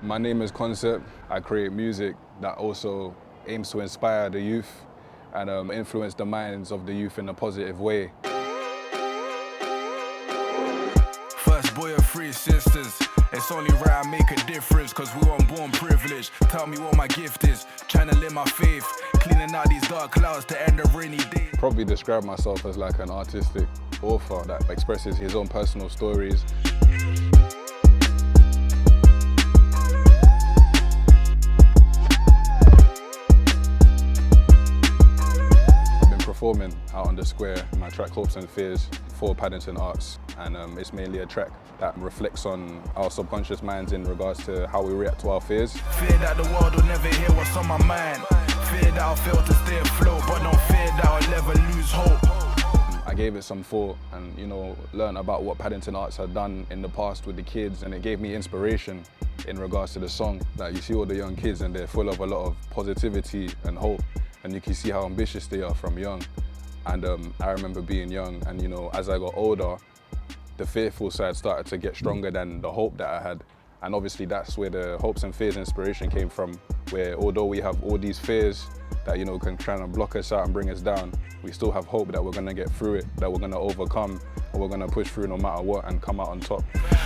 My name is Conxept. I create music that also aims to inspire the youth and influence the minds of the youth in a positive way. First boy of 3 sisters. It's only right I make a difference, cause we weren't born privileged. Tell me what my gift is, trying to live my faith, cleaning out these dark clouds to end a rainy day. Probably describe myself as like an artistic author that expresses his own personal stories. Performing out on the square, my track Hopes and Fears for Paddington ARts, and it's mainly a track that reflects on our subconscious minds in regards to how we react to our fears. Fear that the world will never hear what's on my mind. Fear that I'll fail to stay afloat, but don't fear that I'll never lose hope. I gave it some thought and, learned about what Paddington ARts had done in the past with the kids, and it gave me inspiration in regards to the song. That you see all the young kids and they're full of a lot of positivity and hope. And you can see how ambitious they are from young. And I remember being young, and as I got older, the fearful side started to get stronger than the hope that I had. And obviously that's where the Hopes and Fears inspiration came from, where although we have all these fears that can try and block us out and bring us down, we still have hope that we're gonna get through it, that we're gonna overcome, and we're gonna push through no matter what and come out on top.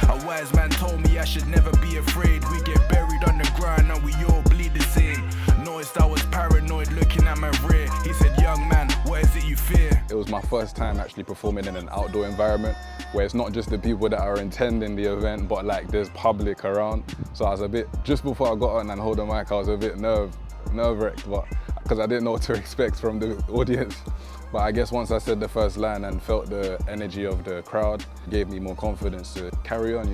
A wise man told me I should never be afraid. We get buried on the ground and we all bleed the same. Noticed I was paranoid looking at my rear. He said, young man, what is it you fear? It was my first time actually performing in an outdoor environment where it's not just the people that are attending the event, but like there's public around. So I was just before I got on and hold the mic, I was a bit nerve-wracked, but because I didn't know what to expect from the audience. But I guess once I said the first line and felt the energy of the crowd, it gave me more confidence to carry on,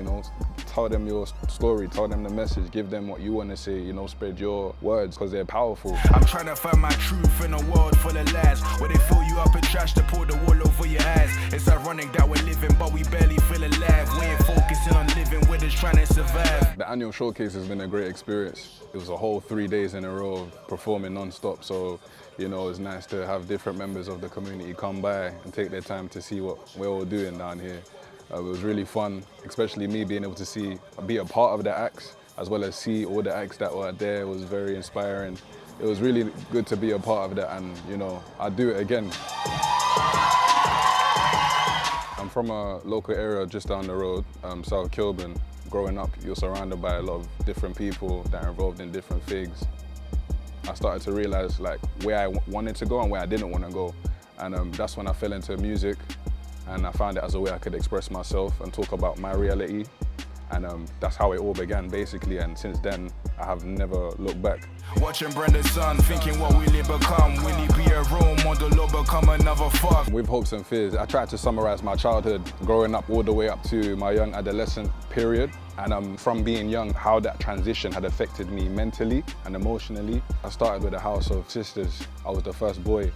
tell them your story, tell them the message, give them what you want to say, spread your words, because they're powerful. I'm trying to find my truth in a world full of lies, where they fill you up with trash to pour the wall over your eyes. It's ironic that we're living, but we barely feel alive. We ain't focusing on living, we're just trying to survive. The annual showcase has been a great experience. It was a whole 3 days in a row of performing non-stop, so it's nice to have different members of the community come by and take their time to see what we're all doing down here. It was really fun, especially me being able to be a part of the acts, as well as see all the acts that were there. It was very inspiring. It was really good to be a part of that, and I'd do it again. I'm from a local area just down the road, South Kilburn. Growing up, you're surrounded by a lot of different people that are involved in different things. I started to realize where I wanted to go and where I didn't want to go. And that's when I fell into music, and I found it as a way I could express myself and talk about my reality. And that's how it all began, basically. And since then, I have never looked back. Watching Brenda's son, thinking what will he become? Will he be a role model or become another fuck? With Hopes and Fears, I tried to summarize my childhood, growing up all the way up to my young adolescent period. And from being young, how that transition had affected me mentally and emotionally. I started with a house of sisters. I was the first boy.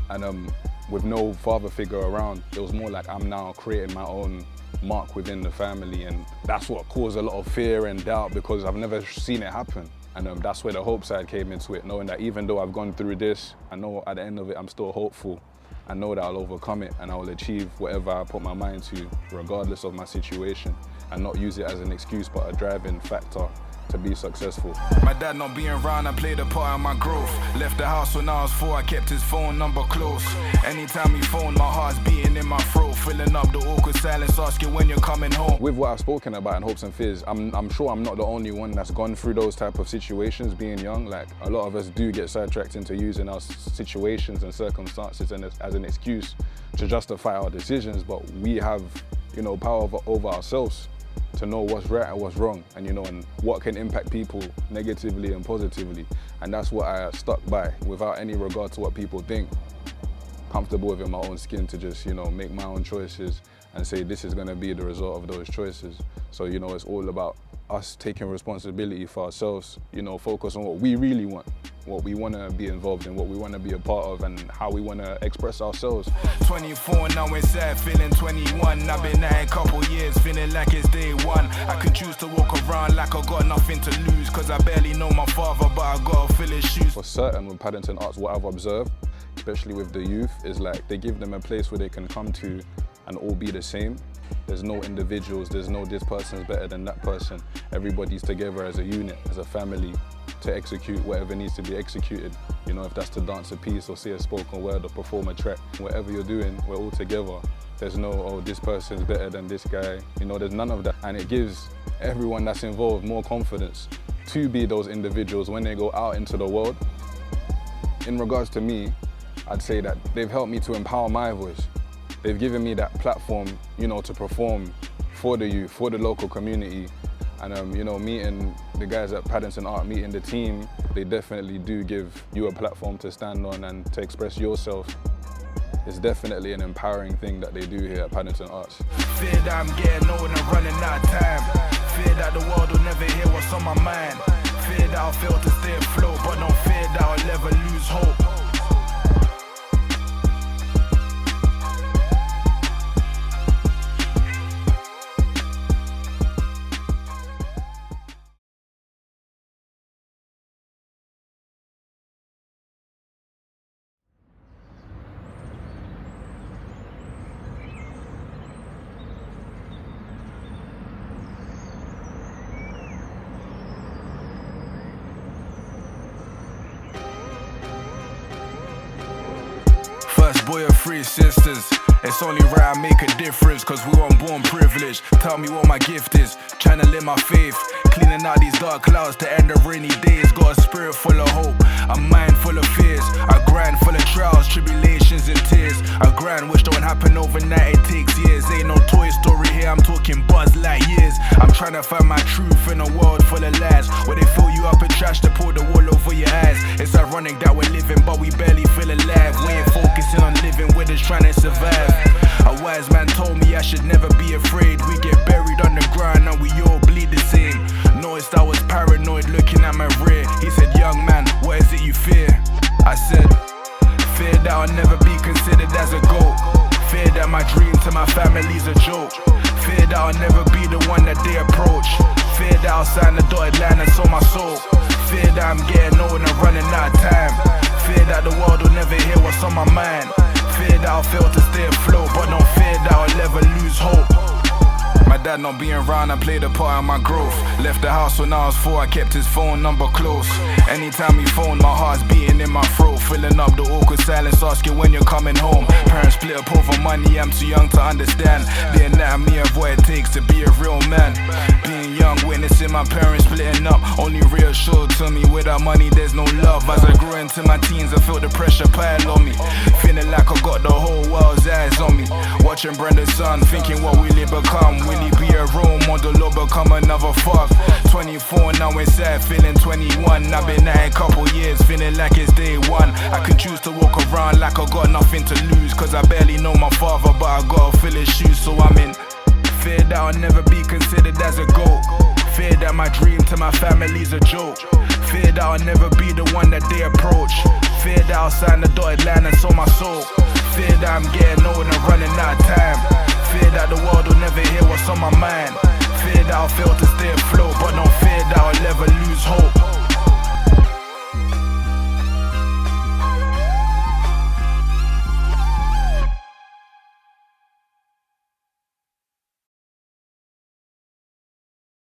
And with no father figure around, it was more like I'm now creating my own mark within the family, and that's what caused a lot of fear and doubt, because I've never seen it happen. And that's where the hope side came into it, knowing that even though I've gone through this, I know at the end of it I'm still hopeful. I know that I'll overcome it and I will achieve whatever I put my mind to, regardless of my situation, and not use it as an excuse but a driving factor to be successful. My dad not being around, I played a part in my growth. Left the house when I was 4, I kept his phone number close. Anytime he phoned, my heart's beating in my throat, filling up the awkward silence, asking when you're coming home. With what I've spoken about in Hopes and Fears, I'm sure I'm not the only one that's gone through those type of situations being young. A lot of us do get sidetracked into using our situations and circumstances as an excuse to justify our decisions, but we have, power over ourselves to know what's right and what's wrong, and and what can impact people negatively and positively. And that's what I stuck by, without any regard to what people think. Comfortable within my own skin to just make my own choices and say this is going to be the result of those choices. So it's all about us taking responsibility for ourselves, focus on what we really want, what we want to be involved in, what we want to be a part of, and how we want to express ourselves. 24 now inside, feeling 21. I've been at it a couple years, feeling like it's day one. I could choose to walk around like I got nothing to lose, cause I barely know my father, but I gotta fill his shoes. For certain, with Paddington ARts, what I've observed, especially with the youth, is they give them a place where they can come to and all be the same. There's no individuals, there's no this person's better than that person. Everybody's together as a unit, as a family, to execute whatever needs to be executed. You know, if that's to dance a piece or say a spoken word or perform a track, whatever you're doing, we're all together. There's no, oh, this person's better than this guy. You know, there's none of that. And it gives everyone that's involved more confidence to be those individuals when they go out into the world. In regards to me, I'd say that they've helped me to empower my voice. They've given me that platform, you know, to perform for the youth, for the local community. And, you know, meeting the guys at Paddington ARts, meeting the team, they definitely do give you a platform to stand on and to express yourself. It's definitely an empowering thing that they do here at Paddington ARts. Fear that I'm getting old and running out of time. Fear that the world will never hear what's on my mind. Fear that I'll fail to stay afloat, but don't fear that I'll never lose hope. First boy of 3 sisters. It's only right I make a difference, cause we weren't born privileged. Tell me what my gift is, trying to live my faith. Cleaning out these dark clouds to end the rainy days. Got a spirit full of hope, a mind full of fears. I grind full of trials, tribulations and tears. I grind which don't happen overnight, it takes years. Ain't no Toy Story here, I'm talking Buzz Lightyears. I'm trying to find my truth in a world full of lies, where they fill you up in trash to pour the wall over your eyes. It's ironic that we're living but we barely feel alive. We ain't focusing on living, we're just trying to survive. A wise man told me I should never be afraid. We get buried on the ground and we all bleed the same. Noticed I was paranoid looking at my rear. He said, young man, what is it you fear? I said, fear that I'll never be considered as a goat. Fear that my dream to my family's a joke. Fear that I'll never be the one that they approach. Fear that I'll sign the dotted line and sold my soul. Fear that I'm getting old and running out of time. Fear that the world will never hear what's on my mind. Fear that I'll fail to stay afloat, but don't fear that I'll never lose hope. My dad not being around, I played a part in my growth. Left the house when I was 4, I kept his phone number close. Anytime he phoned, my heart's beating in my throat. Filling up the awkward silence, asking when you're coming home. Parents split up over money, I'm too young to understand the anatomy of what it takes to be a real man. Being young, witnessing my parents splitting up, only reassured to me without money there's no love. As I grew into my teens, I felt the pressure pile on me, feeling like I got the whole world's eyes on me. Watching Brenda's son, thinking what will he become? Will he be a role model or become another fuck? 24 now inside, feeling 21. I've been at it a couple years, feeling like it's day one. I could choose to walk around like I got nothing to lose, cause I barely know my father, but I gotta fill his shoes. So I'm in fear that I'll never be considered as a goat. Fear that my dream to my family's a joke. Fear that I'll never be the one that they approach. Fear that I'll sign the dotted line and sold my soul. Fear that I'm getting old and running out of time. Fear that the world will never hear what's on my mind. Fear that I'll fail to stay afloat, but don't fear that I'll never lose hope.